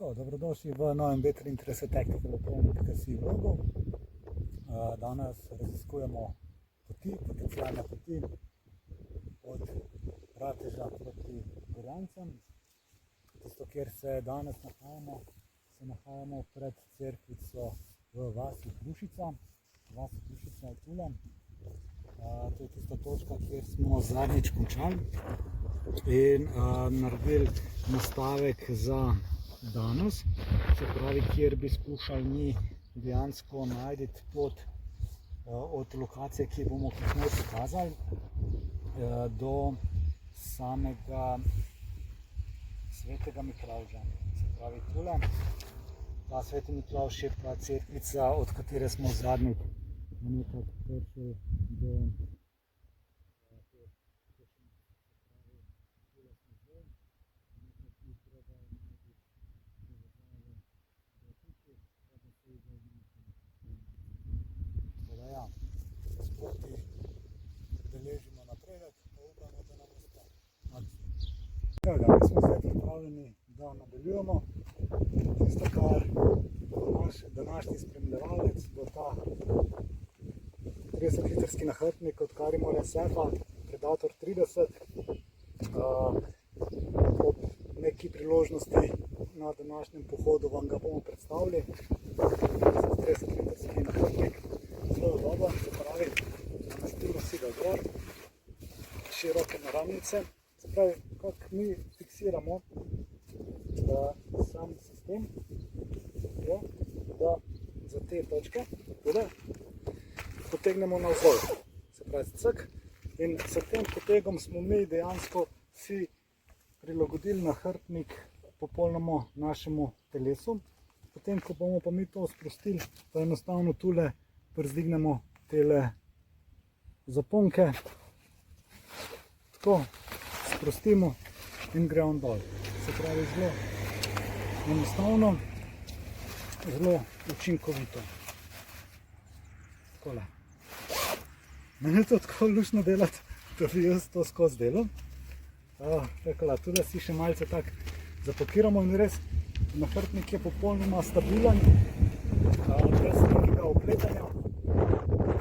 Dobrodošli v novem B33 Tactical Appointment.si vlogu. Danes raziskujemo potencijalne poti od Rateža proti Gorjancem. Tisto, kjer se danes nahajamo pred cerkvico v vasi Hrušica. Vasi Hrušica je tule. To je tista točka, kjer smo zadnjič končali in naredili nastavek za danes, se pravi, kjer bi skušali mi dejansko najti pot od lokacije, ki bomo kasneje pokazali, do samega Svetega Miklavža. Se pravi, tule, ta Sveti Miklavž je pa cerkvica, od katere smo zadnjič nekako prišli do sproti beležimo napredek, pa upamo, da nam uspe. Mi smo zdaj pripravljeni, da nadaljujemo. Tisto, kar naš današnji spremljevalec bo ta 30-litrski nahrbtnik od Karimorja Sefa, Predator 30, ob neki priložnosti na današnjem pohodu vam ga bomo predstavili. 30-litrski nahrbtnik, zelo dober, se pravi, namestimo si ga gor, široke naramnice. Se pravi, kako mi fiksiramo sam sistem, je, da za te točke potegnemo navzgor. Se pravi, cek, in s tem potegom smo mi dejansko si prilagodili nahrbtnik popolnoma našemu telesu. Potem, ko bomo pa mi to sprostili, pa enostavno tule prizdignemo tele zaponke, tako sprostimo in gre on dol. Se pravi, zelo enostavno, zelo učinkovito. Takole. Meni je to tako luštno delati, da bi jaz to skozi delal. Takole, tudi si še malce tako zapakiramo in res nahrbtnik je popolnoma stabilen, brez nekega opletanja,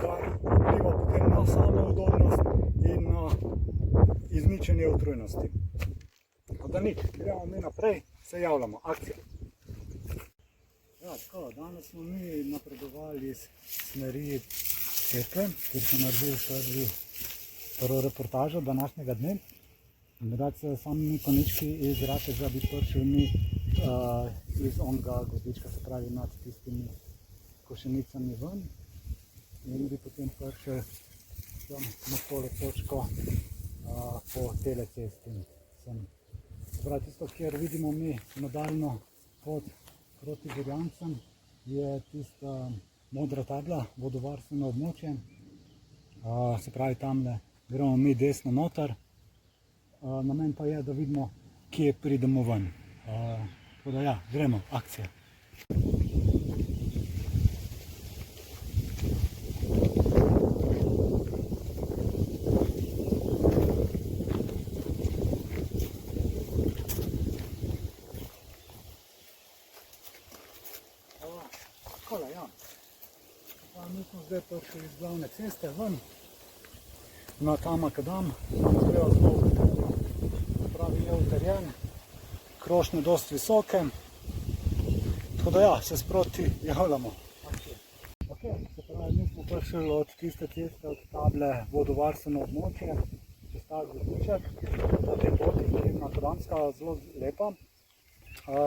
kar vpliva potem na samo udobnost in na izničenje utrujnosti. Tako da nič, gremo mi naprej, se javljamo, akcija. Ja, tako, danes smo mi napredovali iz smeri cerkve, kjer smo naredili prvo reportažo današnjega dne. Morda se sami konečki iz Rateža bi prišli mi iz onega gozdička, se pravi nad tistimi košenicami ven, in bi potem prišli na tole točko po tele cesti. Se pravi, tisto, kjer vidimo mi nadaljno pot proti Gorjancem, je tista modra tabla, vodovarstveno območje. Se pravi, tamle gremo mi desno noter. Namen pa je, da vidimo, kje pridemo ven. Tako da ja, gremo, akcija. Takole, ja. Mi smo zdaj prišli iz glavne ceste ven, na ta makadam, tam zgleda zelo pravi je uterjen, krošnje dosti visoke, tako da ja, se sproti javljamo. Se pravi, mi smo prišli od tiste ceste, od table vodovarstveno območje, čez ta gozdiček, po tej poti, ki je makadamska zelo lepa.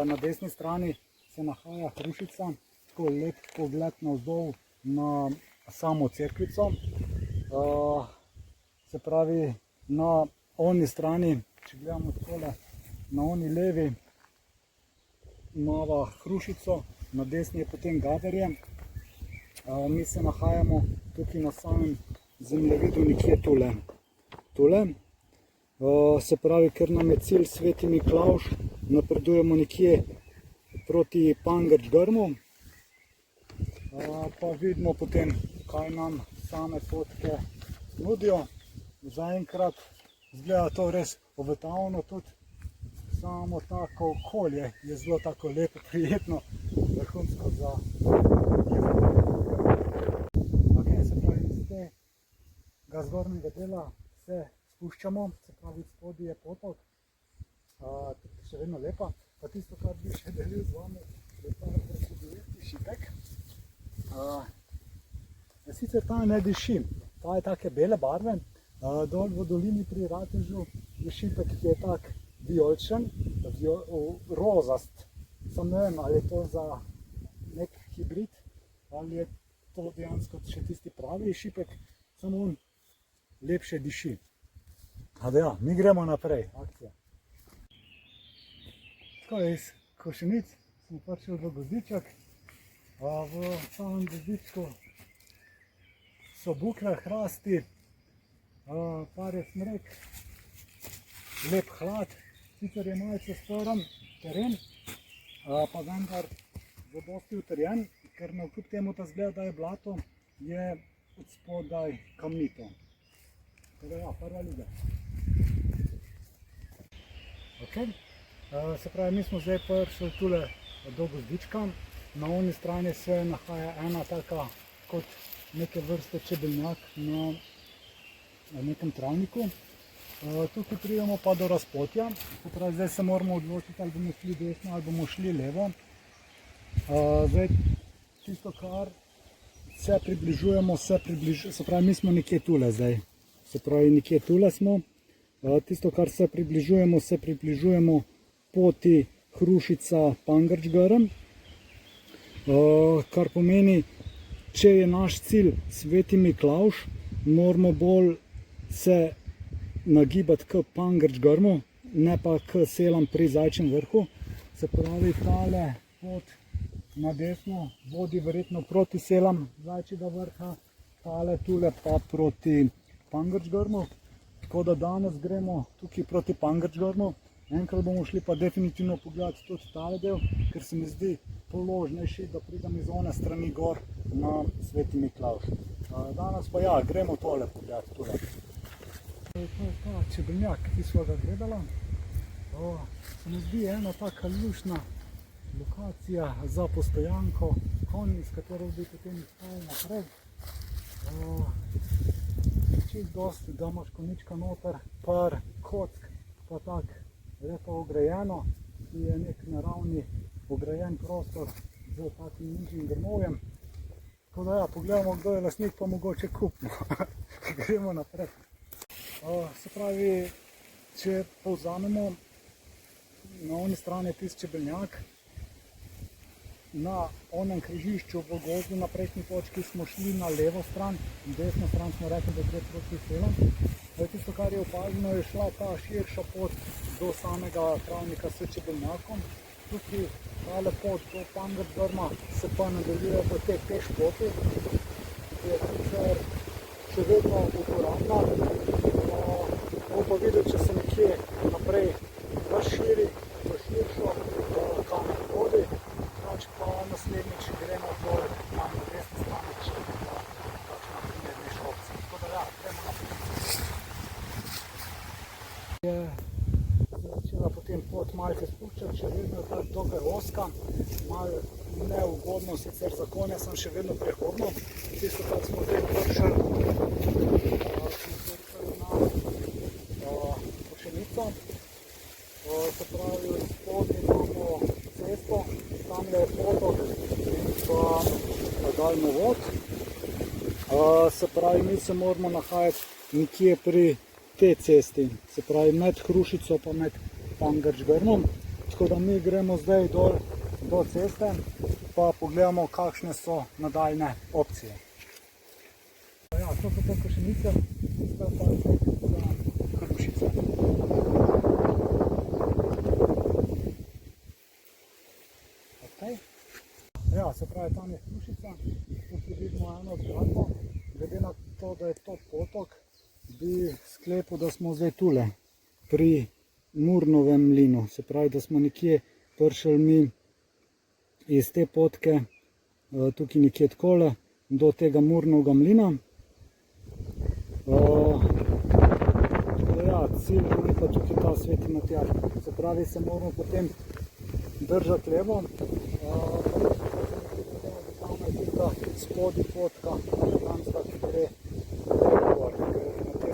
Na desni strani se nahaja Hrušica, tako lep pogled navzdol na samo cerkvico. Se pravi, na oni strani, če gledamo takole, na oni levi imamo Hrušico, na desni je potem Gaberje. Mi se nahajamo tukaj na samem zemljevidu nekje tule. Se pravi, ker nam je cilj Sveti Miklavž, napredujemo nekje proti Pangrč grmu, pa vidimo potem, kaj nam same fotke nudijo. Zaenkrat izgleda to res obetavno, tudi samo tako okolje je zelo tako lepo, prijetno, vrhunsko za ok, se pravi, iz tega zgornjega dela se spuščamo, se pravi, spodaj je potok, še vedno lepa, pa tisto, kar bi še delil z vami, je ta predsodujeti šipek. Sicer ta ne diši, ta je take bele barve, dol v dolini pri Ratežu je šipek, ki je tak vijoličen, rozast. Sam ne vem, ali je to za nek hibrid, ali je to dejansko še tisti pravi šipek, samo on lepše diši. Ampak ja, mi gremo naprej, akcija. Tako je, iz Košenic smo prišli v gozdiček. V samem gozdičku so bukve, hrasti, par je smrek, lep hlad, sicer je malce strm teren, pa vendar zadosti utrjen, ker navkljub temu ta zgleda, da je blato, je od spodaj kamnito. Torej ja, prva liga. Ok, se pravi, mi smo zdaj prišli tule do gozdička, na oni strani se nahaja ena taka kot neke vrste čebelnjak na nekem travniku. Tukaj pridemo pa do razpotja, se pravi, zdaj se moramo odločiti, ali bomo šli desno ali bomo šli levo. Zdaj, tisto, kar se približujemo, se pravi, mi smo nekje tule zdaj, se pravi, nekje tule smo. Tisto, kar se približujemo poti Hrušica-Pangrčgrm, kar pomeni, če je naš cilj Sveti Miklavž, moramo bolj se nagibati k Pangrčgrmu, ne pa k selam pri Zajčjem vrhu. Se pravi, tale pot na desno vodi verjetno proti selam Zajčjega vrha, tale tule pa proti Pangrčgrmu. Tako da danes gremo tukaj proti Pangrčgrmu. Enkrat bomo šli pa definitivno pogledati tudi tale del, ker se mi zdi položnejši, da pridem iz one strani gor na Sveti Miklavž. Danes pa ja, gremo tole pogledati tule. To je ta čebelnjak, ki smo ga gledala. Se mi zdi ena taka luštna lokacija za postojanko, konj, s katero bi potem stali naprej. Čist dosti, da imaš konjička noter, par kock, pa tak lepo ograjeno, ki je nek naravni ograjen prostor z takim nižjim grmovjem. Tako da ja, pogledamo, kdo je lastnik, pa mogoče kupimo. Gremo naprej. Se pravi, če povzamemo, na oni strani je tisti čebelnjak, na onem križišču v gozdu na prejšnji točki smo šli na levo stran, desno stran smo rekli, da gre proti selam. Tisto, kar je opaženo, je šla ta širša pot do samega travnika s čebelnjakom. Tukaj tale pot do Pangrčgrma se pa nadaljuje po tej pešpoti, ki je sicer še vedno uporabna. Bomo pa videli, če se nekje naprej širi, v širšo, kam vodi. Drugače pa naslednjič gremo bolj na desni strani, če bi bila takšna primernejša opcija. Tako da ja, gremo naprej. Je začela potem pot malce spuščati, še vedno je tako dokaj ozka, malo neugodno sicer za konje, sem še vedno prehodno. Tisto, kar smo zdaj prišli na Košenico, se pravi, spodaj imamo cesto, tam je potok in pa daljnovod. Se pravi, mi se moramo nahajati nekje pri tej cesti, se pravi med Hrušico pa med Pangrčgrmom. Tako da mi gremo zdaj dol do ceste, pa pogledamo, kakšne so nadaljne opcije. Ja, to so te Košenice, to pa je za Hrušice. Ja, se pravi, tam je Hrušica, tukaj vidimo eno zgradbo. Glede na to, da je to potok, bi sklepil, da smo zdaj tule, pri Murnovem mlinu. Se pravi, da smo nekje prišli mi iz te potke, tukaj nekje takole, do tega Murnovega mlina. Ja, cilj je pa tukaj ta Sveti Matjaž. Se pravi, se moramo potem držati levo. Tam je tista spodnja potka, makadamska, ki gre gor, ker na te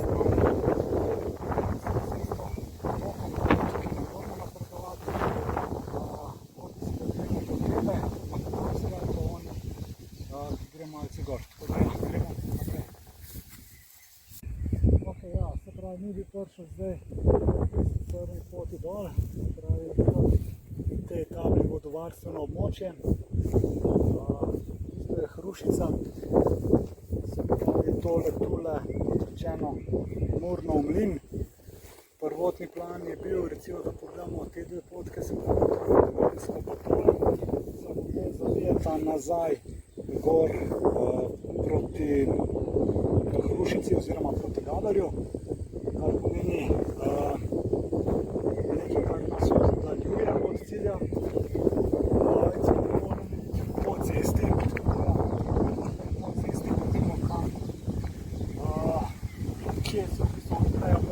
strani malce gor, tako da ja, gremo naprej. Ok, ja, se pravi, mi bi prišli zdaj s prvi poti dol, se pravi, v tej tabli vodovarstveno območje. Isto je Hrušica, se pravi, tole, kot rečeno, Murnov mlin. Prvotni plan je bil, recimo, da pogledamo te dve potke, se pravi, Trnavsko pa tole, se bomo zavijeta nazaj gor proti Hrušici oziroma proti Gaberju, kar pomeni nekaj, kar nas oddaljuje od cilja. In se moramo iti po cesti, vidimo kam, kje so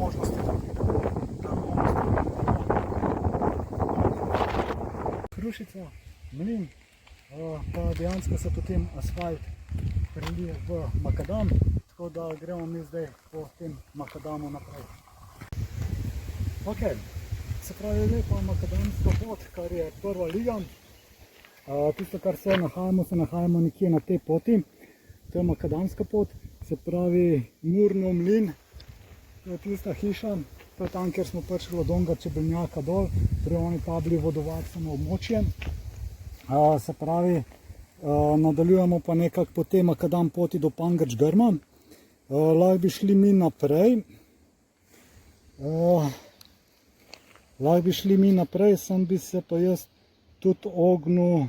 možnosti, da bomo ostali. Hrušica, mlin, pa dejansko se potem asfalt prelije v makadam, tako da gremo mi zdaj po tem makadamu naprej. Ok, se pravi, lepa makadamska pot, kar je prva liga. Tisto, kar se nahajamo nekje na tej poti, to je makadamska pot, se pravi Murnov mlin, to je tista hiša, to je tam, kjer smo prišli od onega čebelnjaka dol, pri oni tabli vodovarstveno območje. Se pravi, nadaljujemo pa nekako po tej makadam poti do Pangrč-Grma. Lahko bi šli mi naprej, sem bi se pa jaz tudi ognil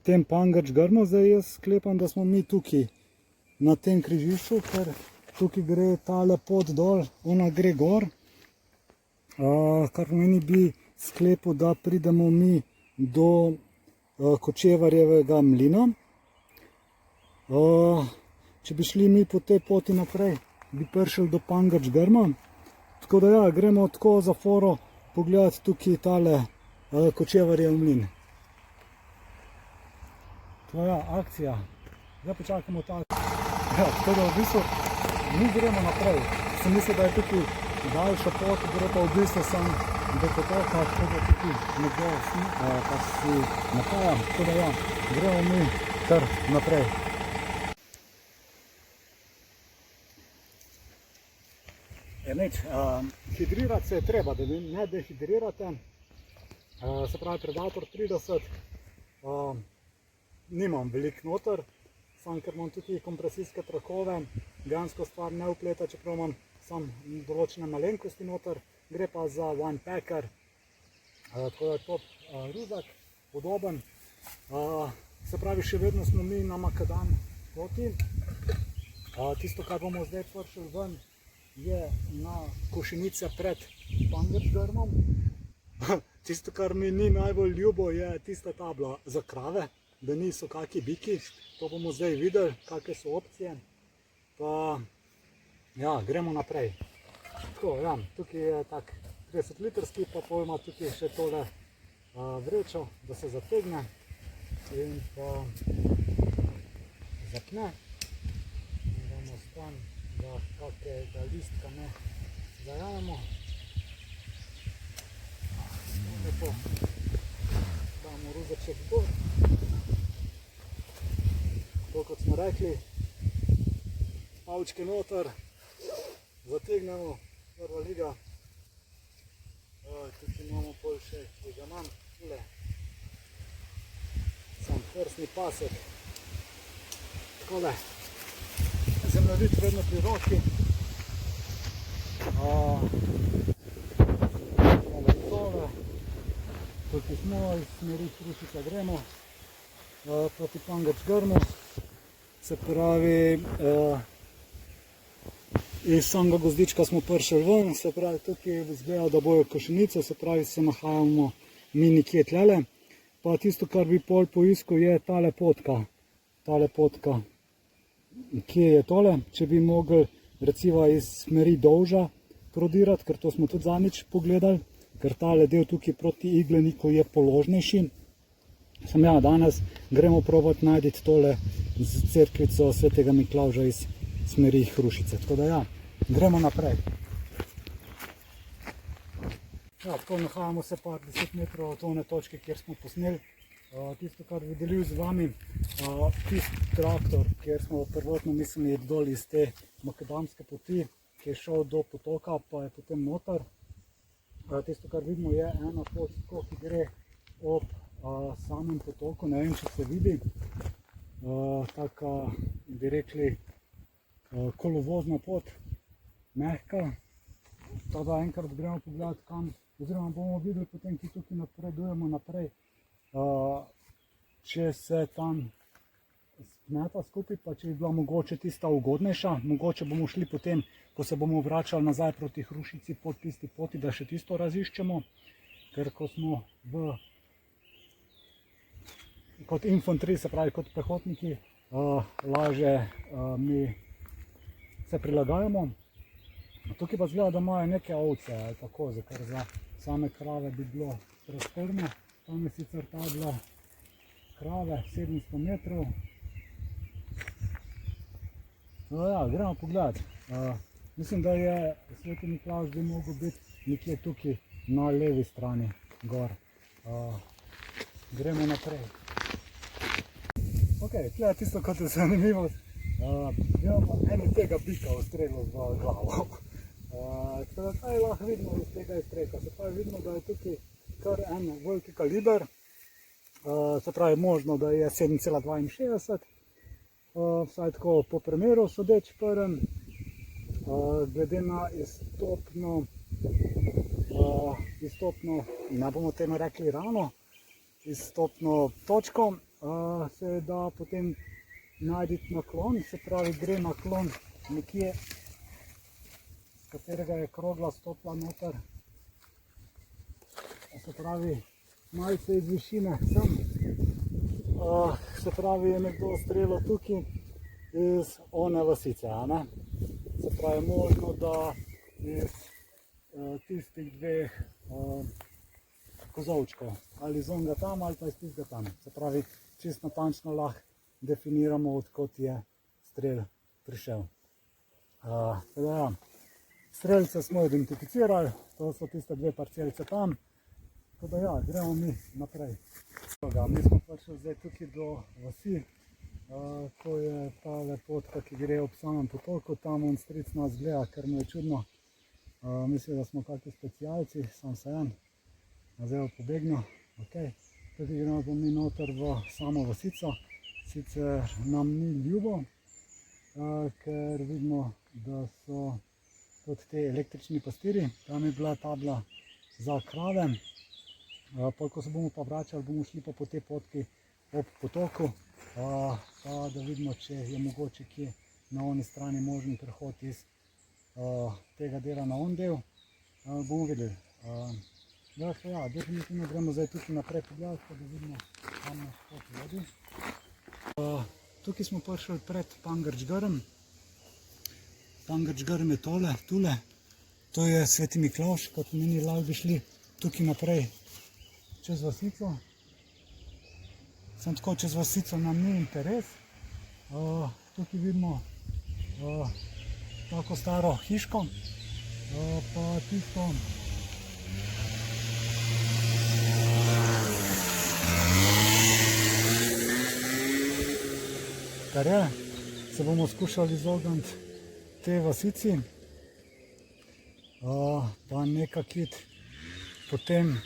tem Pangrč-Grmo. Zdaj jaz sklepam, da smo mi tukaj na tem križišču, ker tukaj gre tale pot dol, ona gre gor, kar pomeni bi sklepu, da pridemo mi do Kočevarjevega mlina. Če bi šli mi po tej poti naprej, bi prišli do Pangrč-Grma. Tako da ja, gremo tako za foro pogledati tukaj tale Kočevarjev mlin. To je akcija. Zdaj počakamo ta akcija. Ja, tako da v bistvu mi gremo naprej. Sem mislil, da je tukaj daljša pot, gre pa v bistvu sem do potoka, tako da tukaj nekdo pa si napajam. Tako da ja, gremo mi kar naprej. Hidrirati se je treba, da ne dehidrirate. Se pravi, Predator 30 nimam veliko noter, sam ker imam tukaj kompresijske trakove, dejansko stvar ne vpleta, čeprav imam sam določene malenkosti noter, gre pa za one packer, tako da je top ruzak, podoben. Se pravi, še vedno smo mi na makadam poti. Tisto, kar bomo zdaj prišli ven, je na košenice pred Pangrč-Grmom. Tisto, kar mi ni najbolj ljubo, je tista tabla za krave, da niso kakšni biki. To bomo zdaj videli, kakšne so opcije. Pa ja, gremo naprej. Tako, ja, tukaj je tak 30 litrski, pa ima tukaj še tole vrečo, da se zategne in pa zapne. Damo stan, da kakega listka ne zajamemo. Lepo damo ruzaček gor. To, kot smo rekli, pavčke noter, zategnemo, prva liga. Tukaj imamo pol še, ki ga imam, tule. Sam prsni pasek. Takole, zemljevid vedno pri roki. Tukaj smo, iz smeri Hrušica gremo proti Pangrč-Grmu. Se pravi, iz samega gozdička smo prišli ven, se pravi, tukaj izgleda, da bojo košenice, se pravi, se nahajamo mi nekje tlele. Pa tisto, kar bi pol poiskal, je tale potka. Kje je tole? Če bi mogli recimo iz smeri Dolža prodirati, ker to smo tudi zadnjič pogledali, ker tale del tukaj proti Igleniku je položnejši. Sem ja, danes gremo probati najti tole z cerkvico Svetega Miklavža iz smeri Hrušice. Tako da ja, gremo naprej. Ja, tako nahajamo se par 10 metrov od tone točke, kjer smo posneli. Tisto, kar bi delil z vami, tisti traktor, kjer smo prvotno mislili iti dol iz te makadamske poti, ki je šel do potoka, pa je potem noter. Tisto, kar vidimo, je ena pot, ki gre ob samem potoku, ne vem, če se vidi. Taka, bi rekli, kolovozna pot, mehka. Tada enkrat gremo pogledati kam, oziroma bomo videli potem, ki tukaj napredujemo naprej. Če se tam smeta skupaj, pa če bi bila mogoče tista ugodnejša, mogoče bomo šli potem, ko se bomo vračali nazaj proti Hrušici po tisti poti, da še tisto raziščemo, ker ko smo kot infantri, se pravi kot pehotniki, lažje mi se prilagajamo. Tukaj pa zgleda, da imajo neke ovce ali pa koze, ker za same krave bi bilo prestrno. Tam je sicer tabla krave, 700 metrov. Ja, gremo pogledati. Mislim, da je Sveti Miklavž bi mogel biti nekje tukaj na levi strani gor. Gremo naprej. Ok, tle je tisto, kot je zanimivo. Imamo eno tega bika ustrelil v glavo. Tako da kaj lahko vidimo iz tega izstrelka. Se pravi, vidimo, da je tukaj kar en veliki kaliber. Se pravi, možno, da je 7,62. Vsaj tako po primeru sodeč prvem. Glede na izstopno, ne bomo temu rekli rano, izstopno točko, se da potem najti naklon, se pravi gre naklon nekje, z katerega je krogla stopla noter, se pravi malce iz višine sem, se pravi je nekdo streljal tukaj iz one vasice, ne? Se pravi možno, da iz tistih dveh kozovčkov, ali iz onega tam ali pa iz tistega tam, se pravi čisto natančno lahko definiramo, odkot je strel prišel. Ja, strelce smo identificirali, to so tiste dve parcelice tam, tako da ja, gremo mi naprej. Mi smo prišli zdaj tukaj do vasi, to je ta lepotka, ki gre ob samem potoku, tam on stric nas gleda, ker mu je čudno, misli, da smo kakšni specialci, sam se en, zdaj bo pobegnil, ok. Tukaj gremo pa mi noter v samo vasico. Sicer nam ni ljubo, ker vidimo, da so tudi te električni pastirji. Tam je bila tabla za krave. Ko se bomo pa vračali, bomo šli pa po tej potki ob potoku, pa da vidimo, če je mogoče kje na oni strani možen prehod iz tega dela na on del. Bomo videli. Ja, definitivno gremo zdaj tukaj naprej pogledati, pa da vidimo, kam nas pot vodi. Tukaj smo prišli pred Pangrčgrm. Pangrčgrm je tule. To je Sveti Miklavž, kot meni lahko bi šli tukaj naprej čez vasico. Sem tako, čez vasico nam ni interes. Tukaj vidimo tako staro hiško, pa tisto kar je, se bomo skušali izogniti te vasici, pa nekako iti potem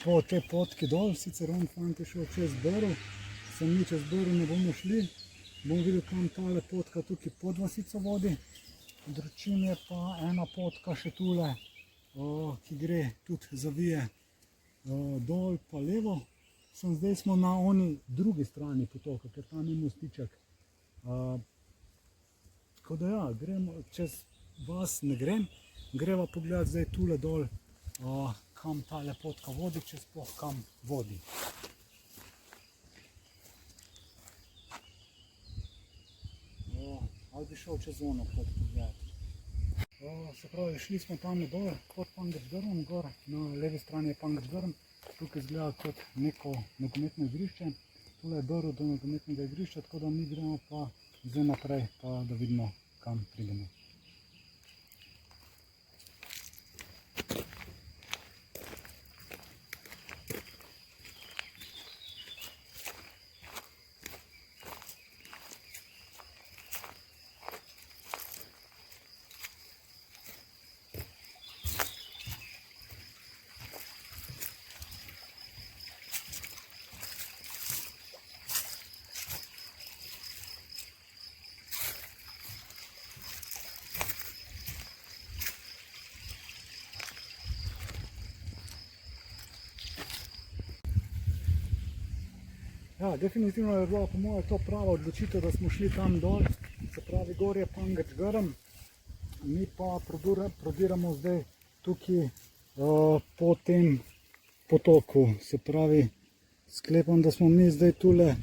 po te potki dol, sicer on fant je šel čez Brv, sem mi čez Brv ne bomo šli, bomo videli, kam tale potka tukaj pod vasico vodi, dručin je pa ena potka še tule, ki gre tudi zavije dol pa levo. Zdaj smo na oni drugi strani potoka, ker tam je mostiček. Tako da ja, gremo čez vas, ne grem, greva pogledati zdaj tule dol, kam tale potka vodi, če sploh kam vodi. ali bi šel čez ono pot pogledati. Se pravi, šli smo tam dol pod Pankrčgrm, gor na levi strani je Pankrčgrm, tukaj izgleda kot neko nogometno igrišče, tule je brv do nogometnega igrišča, tako da mi gremo pa zdaj naprej, pa da vidimo, kam pridemo. Ja, definitivno je bila po moje to prava odločitev, da smo šli tam dol, se pravi gor je Pankrčgrm, mi pa prodiramo zdaj tukaj po tem potoku, se pravi sklepam, da smo mi zdaj tule,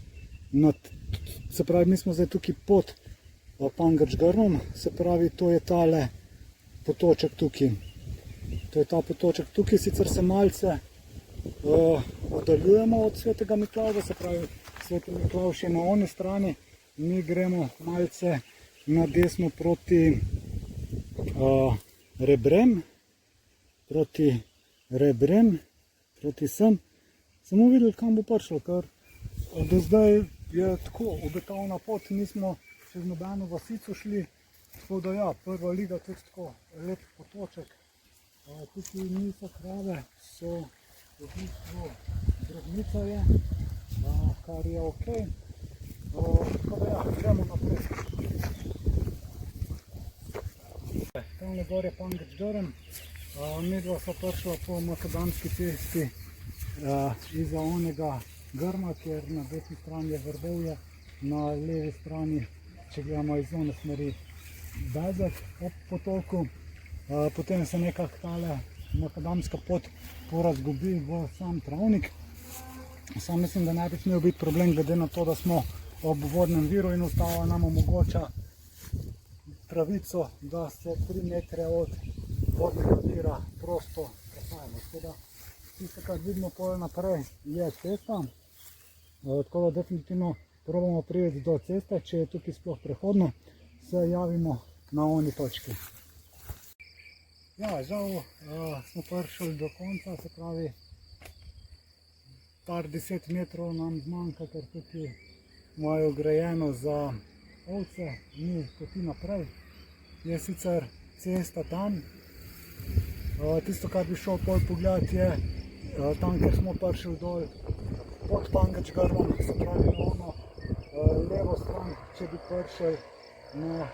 se pravi mi smo zdaj tukaj pod Pankrčgrmom, se pravi to je tale potoček tukaj, to je ta potoček tukaj, sicer se malce oddaljujemo od Svetega Miklavža, se pravi Sveti Miklavž je na oni strani, mi gremo malce na desno proti Rebrem, proti sem. Samo videli, kam bo prišlo, ker do zdaj je tako obetavna pot, nismo čez nobeno vasico šli, tako da ja, prva liga tudi tako lep potoček. Tukaj niso krave, so v bistvu drobnica je, kar je ok. Tako da ja, gremo naprej. Tamle gor je Pankrčgrm, midva sva prišla po makadamski cesti iza onega grma, kjer na desni strani je Vrbovje, na levi strani, če gledamo iz one smeri, Bezek ob potoku. Potem se nekako tale makadamska pot porazgubi v sam travnik. Sam mislim, da ne bi smel biti problem, glede na to, da smo ob vodnem viru in ustava nam omogoča pravico, da se 3 metre od vodnega vira prosto prehajamo. Tako da tisto, kar vidimo pol naprej, je cesta. Tako da definitivno probamo priti do ceste, če je tukaj sploh prehodno, se javimo na oni točki. Ja, žal smo prišli do konca, se pravi par 10 metrov nam zmanjka, ker tukaj imajo grajeno za ovce, ni poti naprej. Je sicer cesta tam, tisto, kar bi šel pol pogledati, je tam, kjer smo prišli dol pod Pankrčgrmom, se pravi na ono levo stran, če bi prišli na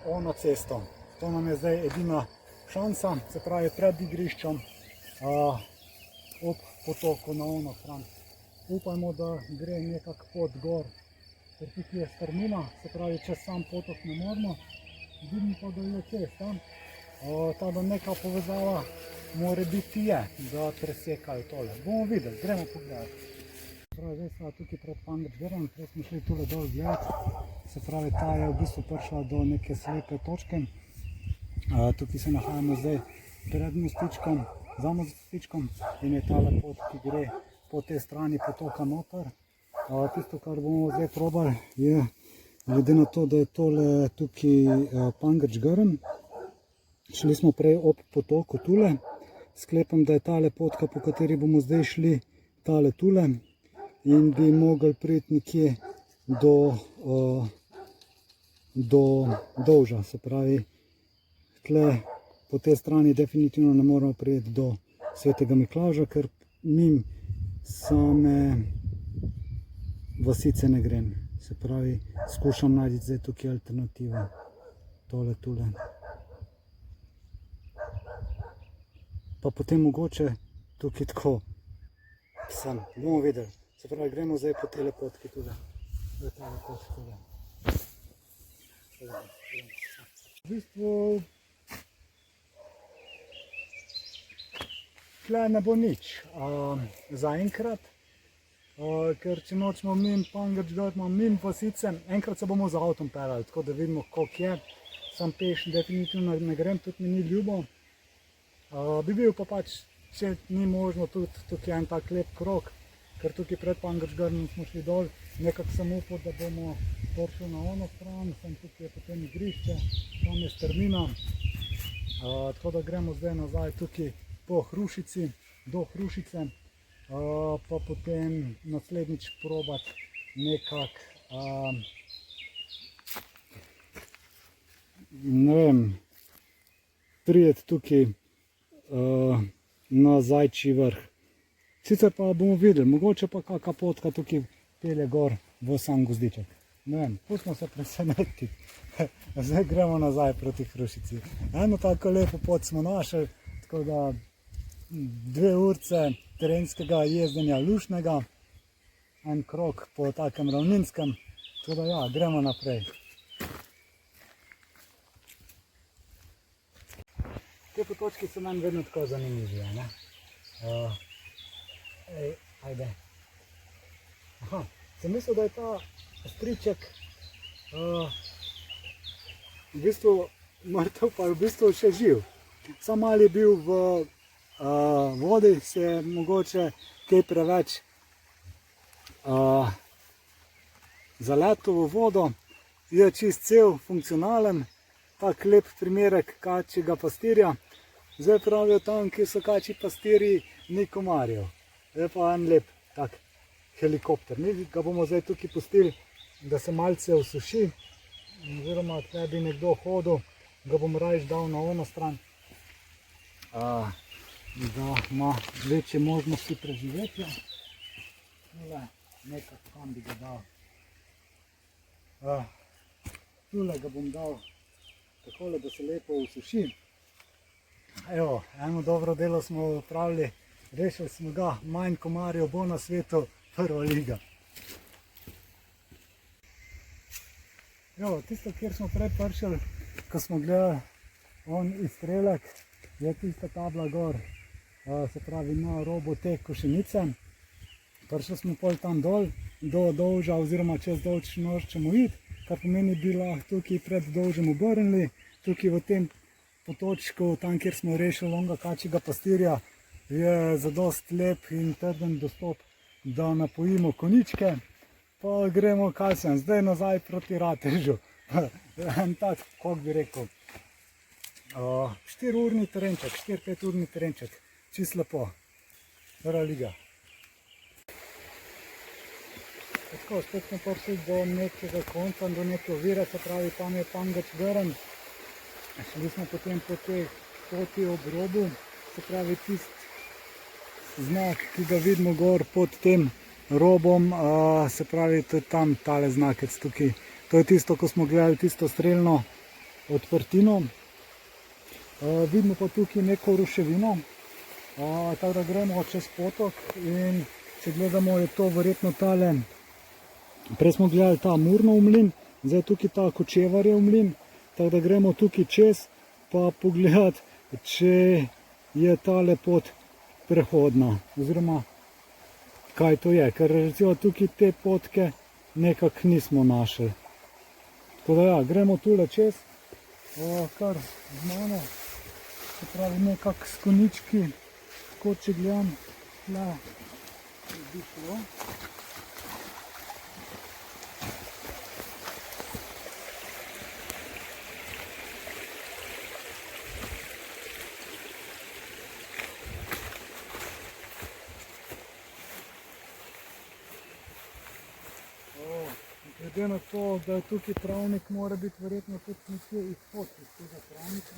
ono cesto. To nam je zdaj edina šansa, se pravi pred igriščem ob potoku na ono stran. Upajmo, da gre nekak pot gor, ker tukaj je strmina, se pravi čez sam potok ne moramo. Vidim pa, da je cesta, ta da neka povezava mora biti je, da presekajo tole. Bomo videli, gremo pogledati. Zdaj smo tukaj pred Pankrčgrmom, prej smo šli tule dol gledati, se pravi ta je v bistvu prišla do neke slepe točke. Tukaj se nahajamo zdaj pred mostičkom, za mostičkom in je tale pot, ki gre po tej strani potoka noter. Tisto, kar bomo zdaj probali, je glede na to, da je tole tukaj Pankrčgrm. Šli smo prej ob potoku tule, sklepam, da je tale potka, po kateri bomo zdaj šli, tale tule in bi mogli priti nekje do Dovža, se pravi tle po tej strani definitivno ne moramo priti do Svetega Miklavža, ker mimo same vasice ne grem. Se pravi, skušam najti zdaj tukaj alternativo, tole tule. Pa potem mogoče tukaj tako sem, bomo videli. Se pravi, gremo zdaj po tele potki tule. V bistvu tle ne bo nič zaenkrat. ker če nočemo mimo Pankrčgorja, mimo vasice, enkrat se bomo z avtom peljali, tako da vidimo, koliko je. Sam peš definitivno ne grem, tudi mi ni ljubo. Bi bil pa pač, če ni možno, tudi tukaj en tak lep krog, ker tukaj pred Pankrčgorjem smo šli dol, nekako sem upal, da bomo prišli na ono stran, sem tukaj je potem igrišče, tam je strmina, tako da gremo zdaj nazaj tukaj po Hrušici, do Hrušice, pa potem naslednjič probati nekako, ne vem, prijeti tukaj na Zajčji vrh. Sicer pa bomo videli, mogoče pa kakšna potka tukaj pelje gor v sam Gozdiček. Ne vem, pustimo se presenetiti. Zdaj gremo nazaj proti Hrušici. Eno tako lepo pot smo našli, tako da 2 urce terenskega jezdenja lušnega, en krog po takem ravninskem, tako da ja, gremo naprej. Te potočki so meni vedno tako zanimivi, ne? Ajde. Aha, sem mislil, da je ta striček v bistvu mrtev, pa je v bistvu še živ. Sam malo je bil v vodi, se je mogoče kaj preveč zaletel v vodo. Je čist cel, funkcionalen, tak lep primerek kačjega pastirja. Zdaj pravijo tam, kjer so kačji pastirji, ni komarjev. Je pa en lep tak helikopter. Mi ga bomo zdaj tukaj pustili, da se malce osuši, oziroma če bi nekdo hodil, ga bom raje dal na ono stran, da ima večje možnosti preživetja. Nekaj kam bi ga dal. Tule ga bom dal takole, da se lepo osuši. Evo, eno dobro delo smo opravili, rešili smo ga, manj komarjev bo na svetu, prva liga. Evo, tisto, kjer smo prej prišli, ko smo gledali on izstrelek, je tista tabla gor, se pravi na robu te Košenice. Prišli smo pol tam dol, do Dolža oziroma čez Dolč nočemo iti, kar pomeni, bi lahko tukaj pred Dolžem obrnili, tukaj v tem potočku, tam kjer smo rešili onega kačjega pastirja, je zadosti lep in trden dostop, da napojimo konjičke, pa gremo kaj sem, zdaj nazaj proti Ratežu. En tak, kako bi rekel, 4-urni terenček, 4-5-urni terenček, čist lepo, prva liga. Tako, spet smo prišli do nekega konca, do neke ovire, se pravi, tam je Pankrčgorj. Šli smo potem po tej poti ob robu, se pravi tisti znak, ki ga vidimo gor pod tem robom, se pravi tudi tam tale znakec tukaj. To je tisto, ko smo gledali tisto strelno odprtino. Vidimo pa tukaj neko ruševino, tako da gremo čez potok in če gledamo, je to verjetno tale, prej smo gledali ta Murnov mlin, zdaj tukaj ta Kočevarjev mlin. Tako da gremo tukaj čez, pa pogledati, če je tale pot prehodna, oziroma kaj to je, ker recimo tukaj te potke nekako nismo našli. Tako da ja, gremo tule čez, kar z mano, se pravi nekako s konjički, tako če gledam, tle bi šlo. Glede na to, da je tukaj travnik, mora biti verjetno tudi nekje izhod iz tega travnika.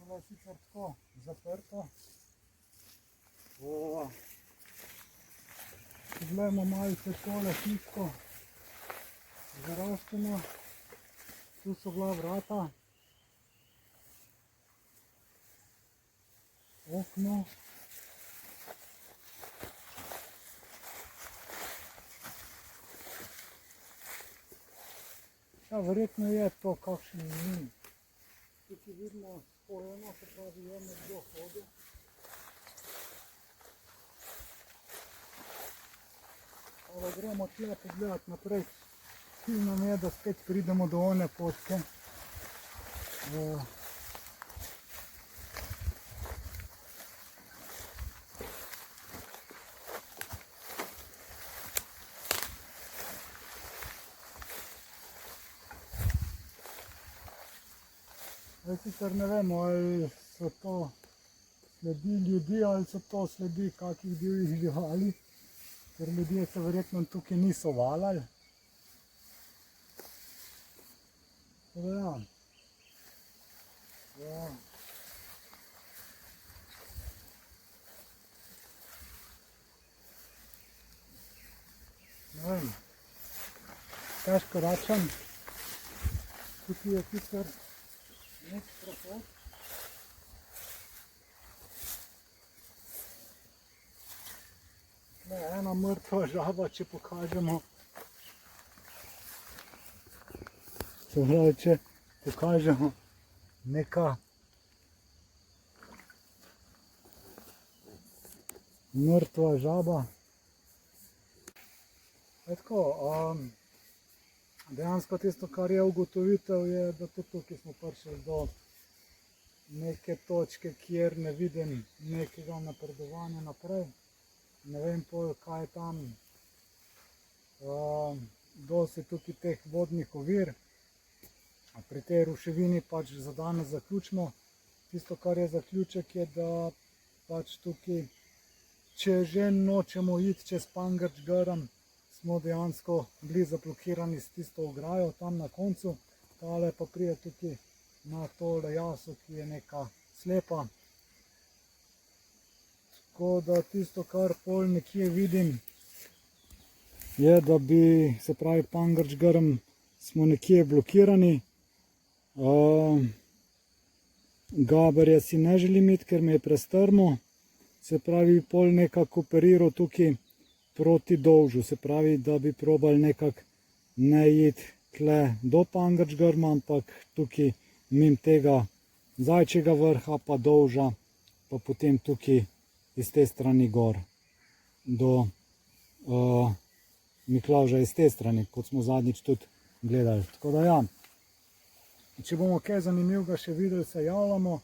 Je sicer tako zaprto. Poglejmo malce tole hiško zaraščeno. Tu so bila vrata, okno. Ja, verjetno je to kakšen mlin. Tukaj vidimo spojeno, se pravi je nekdo hodil. Ali gremo tle pogledati naprej. Cilj nam je, da spet pridemo do one potke. Sicer ne vemo, ali so to sledi ljudi ali so to sledi kakih divjih živali, ker ljudje se verjetno tukaj niso valjali. Ja. Ne vem, težko rečem, tukaj je sicer nek prehod. Ena mrtva žaba, če pokažemo. Se pravi, če pokažemo neka mrtva žaba. Tako, dejansko tisto, kar je ugotovitev, je, da tudi tukaj smo prišli do neke točke, kjer ne vidim nekega napredovanja naprej. Ne vem pol, kaj je tam. Dosti tukaj teh vodnih ovir. Pri tej ruševini pač za danes zaključimo. Tisto, kar je zaključek, je, da pač tukaj, če že nočemo iti čez Pangrč grm, smo dejansko bili zablokirani s tisto ograjo tam na koncu. Tale pa pride tukaj na tole jaso, ki je neka slepa. Tako da tisto, kar pol nekje vidim, je, da bi, se pravi, Pangrč grm smo nekje blokirani. Gaberja si ne želim iti, ker me je prestrmo. Se pravi, pol nekako operiral tukaj proti dolžu. Se pravi, da bi probali nekako ne iti tle do Pangrč grma, ampak tukaj mimo tega Zajčjega vrha pa dolža, pa potem tukaj iz te strani gor do Miklavža iz te strani, kot smo zadnjič tudi gledali. Tako da ja, če bomo kaj zanimivega še videli, se javljamo.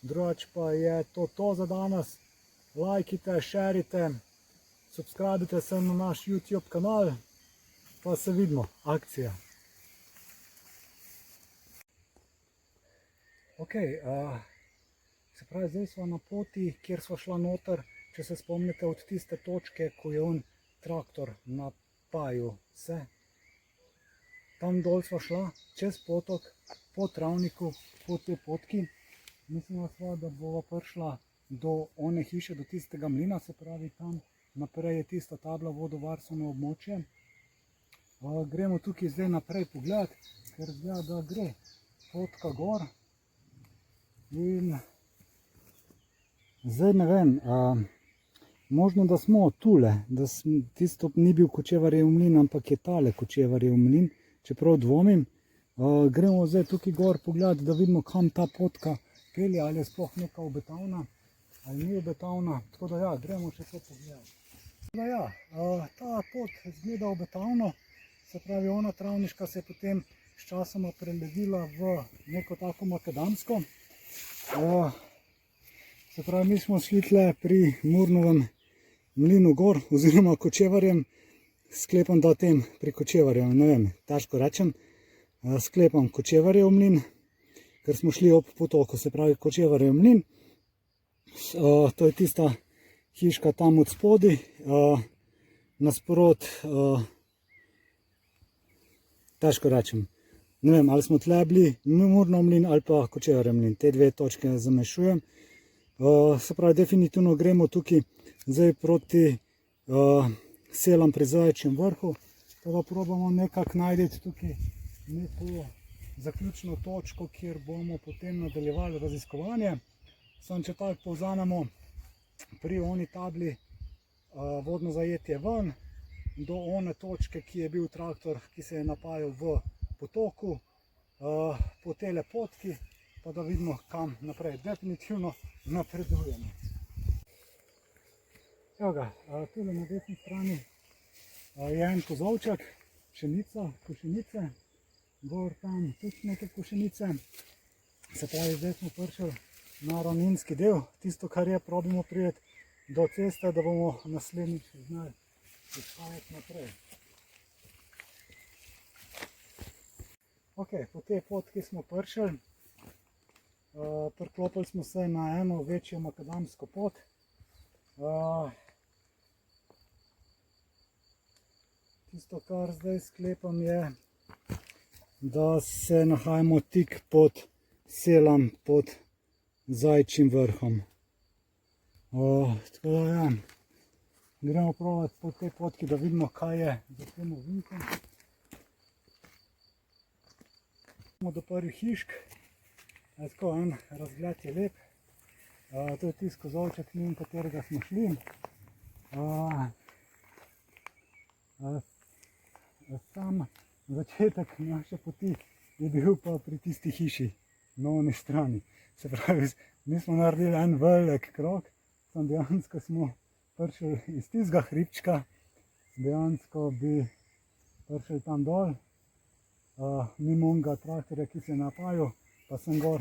Drugače pa je to za danes. Lajkite, šerite, subskrbite se na naš YouTube kanal, pa se vidimo. Akcija. Ok, se pravi, zdaj smo na poti, kjer smo šla noter, če se spomnite od tiste točke, ko je on traktor napajal se. Tam dol smo šla, čez potok, po travniku, po tej potki. Mislila sva, da bova prišla do one hiše, do tistega mlina, se pravi tam naprej je tista tabla vodovarstveno območje. Gremo tukaj zdaj naprej pogledati, ker zgleda, da gre potka gor. In zdaj ne vem, možno, da smo tule, da tisto ni bil Kočevarjev mlin, ampak je tale Kočevarjev mlin, čeprav dvomim. Gremo zdaj tukaj gor pogledati, da vidimo, kam ta potka pelje, ali je sploh neka obetavna, ali ni obetavna. Tako da ja, gremo še to pogledati. Da ja, ta pot zgleda obetavno, se pravi, ona travniška se je potem s časoma prelevila v neko tako makadamsko. Se pravi, mi smo šli tle pri Murnovem mlinu gor, oziroma Kočevarjem. Sklepam, da tem pri Kočevarjem, ne vem, težko rečem. Sklepam Kočevarjev mlin, ker smo šli ob potoku, se pravi Kočevarjev mlin. To je tista hiška tam od spodaj, nasprot, težko rečem. Ne vem, ali smo tle bili Murnov mlin ali pa Kočevarjev mlin, te dve točke zamešujem. Se pravi, definitivno gremo tukaj zdaj proti Selam pri Zaječjem vrhu. Teda probamo nekako najti tukaj neko zaključno točko, kjer bomo potem nadaljevali raziskovanje. Samo če tako povzamemo, pri oni tabli vodno zajetje ven, do one točke, ki je bil traktor, ki se je napajal v potoku, po tele potki, pa da vidimo, kam naprej. Definitivno napredujemo. Evo ga, tule na desni strani je en kozolček, pšenica, košenice, gor tam tudi neke košenice. Se pravi, zdaj smo prišli na ravninski del. Tisto, kar je, probimo priti do ceste, da bomo naslednjič znali izhajati naprej. Ok, po tej potki smo prišli. Priklopili smo se na eno večjo makadamsko pot. Tisto, kar zdaj sklepam, je, da se nahajamo tik pod Selam, pod Zaječjim vrhom. Tako da ja, gremo probati po tej potki, da vidimo, kaj je za tem ovinkom. Do prvih hišk. Tako, en razgled je lep. To je tisti kozolček, mimo katerega smo šli. Sam začetek naše poti je bil pa pri tisti hiši na oni strani. Se pravi, mi smo naredili en velik krog, samo dejansko smo prišli iz tistega hribčka, dejansko bi prišli tam dol, mimo onega traktorja, ki se je napajal, pa sem gor.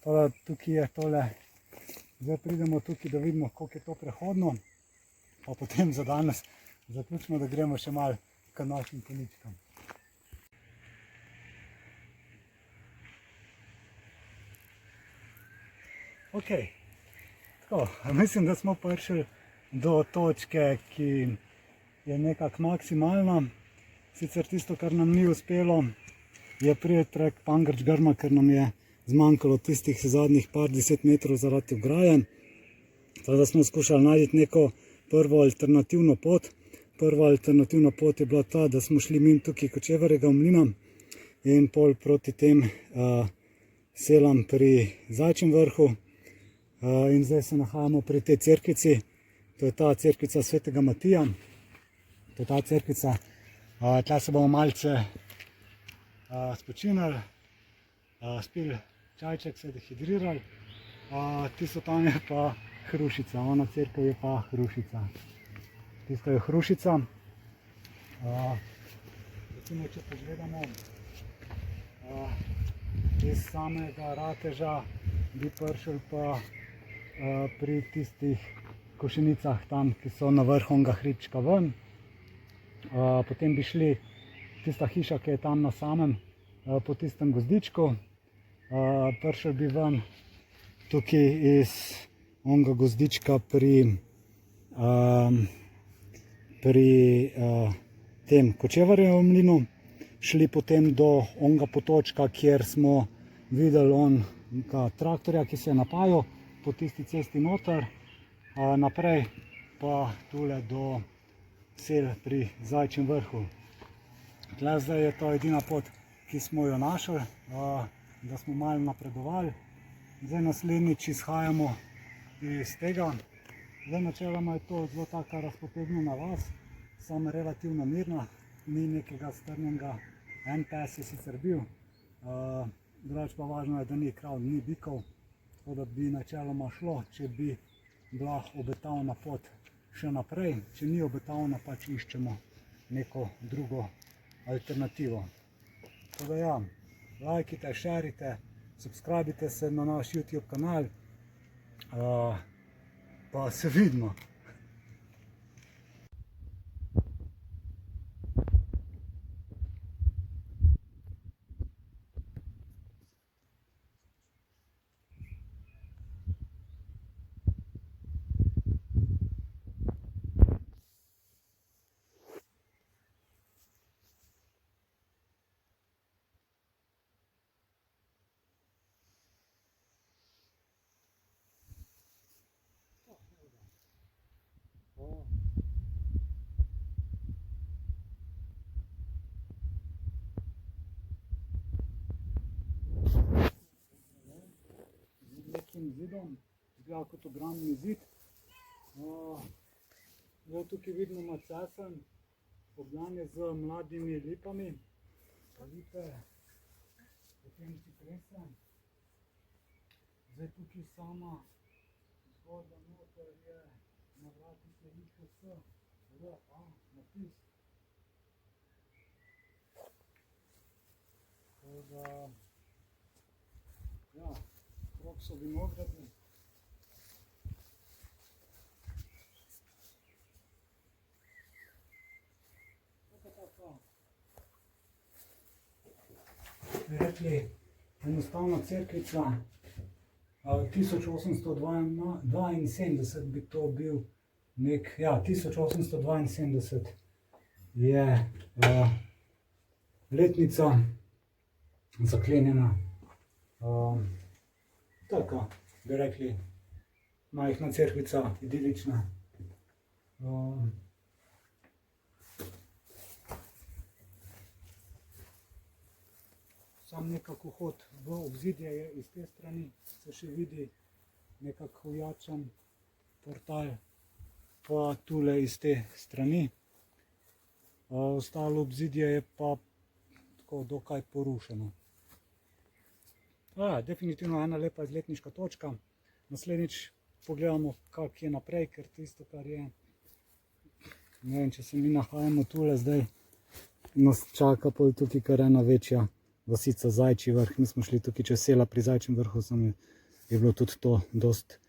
Teda tukaj je tole, zdaj pridemo tukaj, da vidimo, koliko je to prehodno, pa potem za danes zaključimo, da gremo še malo k našim koničkam. Ok, tako, mislim, da smo prišli do točke, ki je nekako maksimalna. Sicer tisto, kar nam ni uspelo, je priti prek Pangrč-Grma, ker nam je zmanjkalo tistih zadnjih par 10 metrov zaradi ograje. Tako da smo skušali najti neko prvo alternativno pot. Prva alternativna pot je bila ta, da smo šli mimo tukaj Kočevarjevega mlina in pol proti tem Selam pri Zaječjem vrhu. In zdaj se nahajamo pri tej cerkvici. To je ta cerkvica Svetega Matija. To je ta cerkvica. Tla se bomo malce spočinali, spili čajček, se dehidrirali. Tisto tam je pa Hrušica, ona cerkev je pa Hrušica. Tisto je Hrušica. Recimo, če pogledamo iz samega Rateža, bi prišli pa pri tistih košenicah tam, ki so na vrhu onega hribčka ven. Potem bi šli tista hiša, ki je tam na samem, po tistem gozdičku. Prišli bi ven tukaj iz onega gozdička pri tem Kočevarjevem mlinu. Šli potem do onega potočka, kjer smo videli onega traktorja, ki se je napajal po tisti cesti noter. Naprej pa tule do Sel pri Zaječjem vrhu. Tle zdaj je to edina pot, ki smo jo našli, da smo malo napredovali. Zdaj naslednjič izhajamo iz tega. Zdaj načeloma je to zelo taka razpotegnjena vas, samo relativno mirna, ni nekega strnjenega. En pes je sicer bil, drugače pa važno je, da ni krav, ni bikov, tako da bi načeloma šlo, če bi bila obetavna pot še naprej. Če ni obetavna, pač iščemo neko drugo alternativo. Tako da ja, lajkite, šerite, subscribite se na naš YouTube kanal, pa se vidimo. tem zidom, izgleda kot ogromni zid. Tukaj vidimo macesen, obdan je z mladimi lipami, lipe, potem ciprese. Zdaj tukaj sama zgodba noter je, na vrati se IKS, napis. Ja, krog so vinogradi. Bi rekli, enostavna cerkvica, 1872 bi to bil nek, ja, 1872 je letnica zaklenjena. Taka, bi rekli, majhna cerkvica, idilična. Sam nekako vhod v obzidje je iz te strani, se še vidi nekako ojačan portal, pa tule iz te strani. Ostalo obzidje je pa tako dokaj porušeno. Definitivno ena lepa izletniška točka. Naslednjič pogledamo, kak je naprej, ker tisto, kar je, ne vem, če se mi nahajamo tule zdaj, nas čaka pol tukaj kar ena večja vasica Zajčji vrh. Mi smo šli tukaj čez sela pri Zajčjem vrhu, je bilo tudi to dost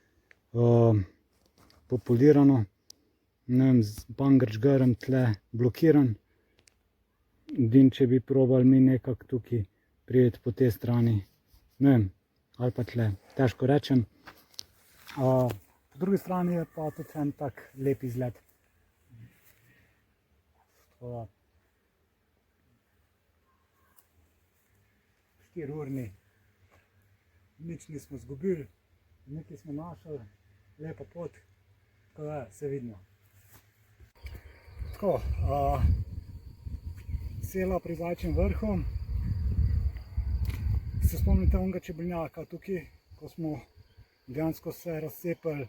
populirano. Ne vem, Bangrč Grm tle blokiran. Edino, če bi probali mi nekako tukaj priti po tej strani, ne vem, ali pa tle, težko rečem. Po drugi strani je pa tudi en tak lep izgled. 4-urni, nič nismo izgubili, nekaj smo našli, lepa pot, tako da se vidimo. Tako, sela pri Zajčjem vrhu. Se spomnite onega čebelnjaka tukaj, ko smo dejansko se razcepili.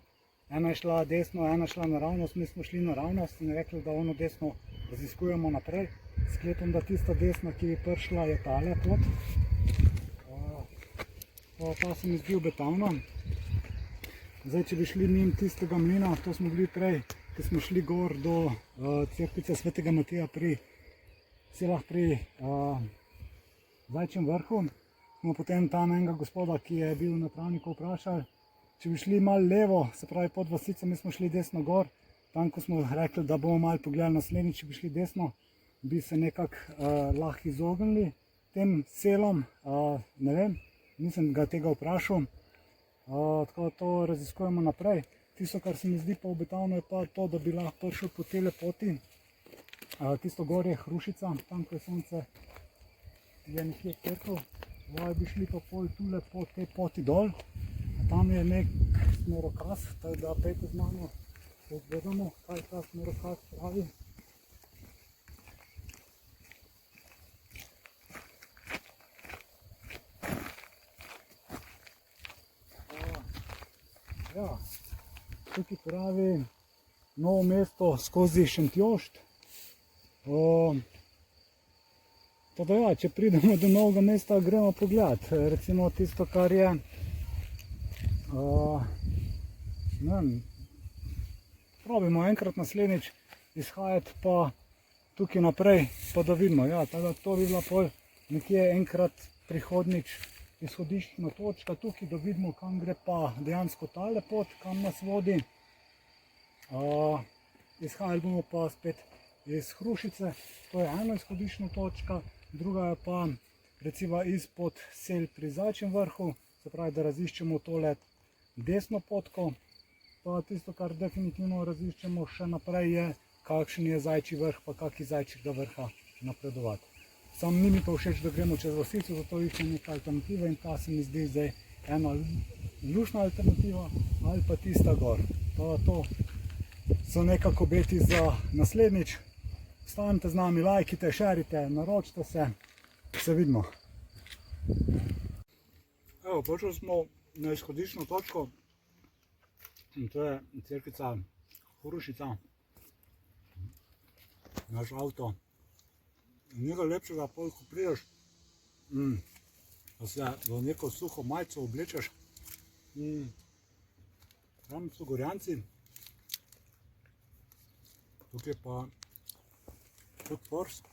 Ena je šla desno, ena je šla naravnost, mi smo šli naravnost in rekli, da ono desno raziskujemo naprej. Sklepam, da tista desna, ki bi prišla, je tale pot. Ta se mi zdi obetavna. Zdaj, če bi šli mimo tistega mlina, to smo bili prej, ko smo šli gor do cerkvice Svetega Mateja pri selah pri Zajčjem vrhu, smo potem tam enega gospoda, ki je bil na travniku, vprašali, če bi šli malo levo, se pravi pod vasico, mi smo šli desno gor. Tam, ko smo rekli, da bomo malo pogledali naslednjič, če bi šli desno, bi se nekako lahko izognili tem selom, ne vem, nisem ga tega vprašal. Tako da to raziskujemo naprej. Tisto, kar se mi zdi pa obetavno, je pa to, da bi lahko prišel po tele poti. Tisto gor je Hrušica, tam, ko je sonce je nekje teklo. Zdaj bi šli pa pol tule po tej poti dol. Tam je nek smerokaz, tako da pejte z mano, pogledamo, kaj ta smerokaz pravi. Ja, tukaj pravi Novo mesto skozi Šentjošt. Tako da ja, če pridemo do Novega mesta, gremo pogledat. Recimo tisto, kar je, ne vem, probimo enkrat naslednjič izhajati pa tukaj naprej, pa da vidimo. Ja, tako da to bi bila pol nekje enkrat prihodnjič izhodiščna točka, tukaj da vidimo, kam gre pa dejansko tale pot, kam nas vodi. Izhajali bomo pa spet iz Hrušice, to je ena izhodiščna točka, druga je pa recimo izpod sel pri Zajčjem vrhu, se pravi, da raziščemo tole desno potko, pa tisto, kar definitivno raziščemo še naprej je, kakšen je Zajčji vrh, pa kak iz Zajčjega vrha napredovati. Sam ni mi pa všeč, da gremo čez vasico, zato iščem neka alternativa in ta se mi zdi zdaj ena luštna alternativa ali pa tista gor. To so nekako obeti za naslednjič. Ostanite z nami, lajkite, šerite, naročite se, se vidimo. Evo, prišli smo na izhodiščno točko. In to je cerkvica Hurušica. Naš avto. Nekaj lepšega, ko prideš, da se v neko suho majico oblečeš. Tam so Gorjanci. Tukaj pa Food Force.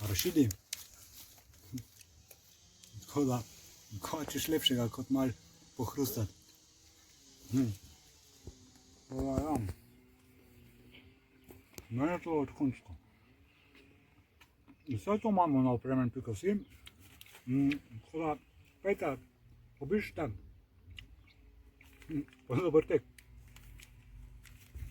Rašidi. Tako da, ko češ lepšega kot malo pohrustati. Ja. Mene je to odkunsko. Vse to imamo na opremen.si. Tako da, pejte, obiščite. Pa dober tek.